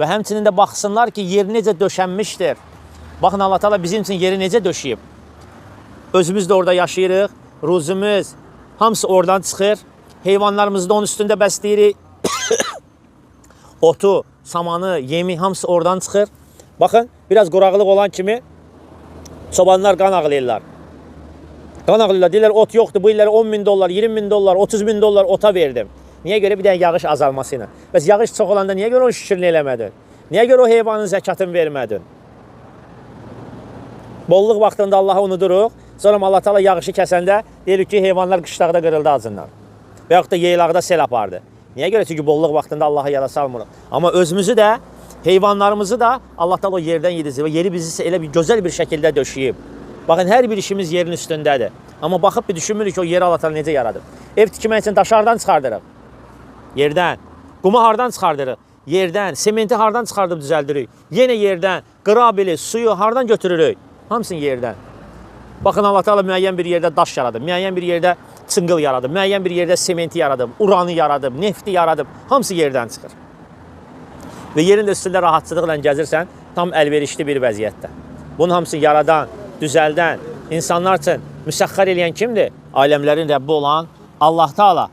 və həmçinin də baxsınlar ki, yer necə döşənmişdir. Baxın, Allah Teala bizim üçün yeri necə döşəyib. Özümüz də orada yaşayırıq, ruzumuz hamısı oradan çıxır. Heyvanlarımızı da onun üstündə bəsləyirik. Otu, samanı, yemi hamısı oradan çıxır. Baxın, biraz quraqlıq olan kimi çobanlar qan ağlayırlar. Qan ağlayırlar, deyirlər ot yoxdur, bu illəri 10 bin dollar, 20 bin dollar, 30 bin dollar ota verdim. Niyə görə? Bir dənə yağış azalması ilə. Bəs yağış çox olanda niyə görə onun şükürünü eləmədin? Niyə görə o heyvanın zəkatını vermədin? Bolluq vaxtında Allahı unuduruq. Sonra Allah Teala yağışı kəsəndə deyirik ki, heyvanlar qışlaqda qırıldı acından. Və yaxud da yeylaqda sel apardı. Niyə görə? Çünki bolluq vaxtında Allahı yada salmırıq. Amma özümüzü də, heyvanlarımızı da Allah Teala o yerdən yedizir və yeri bizi elə bir gözəl bir şəkildə döşəyib. Baxın, hər bir işimiz yerin üstündədir. Amma baxıb bir düşünmürük ki, o yeri Allah Teala necə yaradıb. Ev tikmək üçün daşı hardan çıxardırıq? Yerdən. Qumu hardan çıxardırıq? Yerdən. Sementi hardan çıxardıb düzəldirik? Yenə yerdən. Qırabili, suyu hardan götürürük? Hamısını yerdən. Baxın, Allah Teala müəyyən bir yerdə daş yaradıb, müəyyən bir yerdə çınqıl yaradıb, müəyyən bir yerdə sementi yaradıb, uranı yaradıb, nefti yaradıb. Hamısı yerdən çıxır. Və yerin də üstündə rahatçılıqla gəzirsən, tam əlverişli bir vəziyyətdə. Bunun hamısını yaradan, düzəldən, insanlar üçün müsəxxər eləyən kimdir? Aləmlərin Rəbbi olan Allah Teala.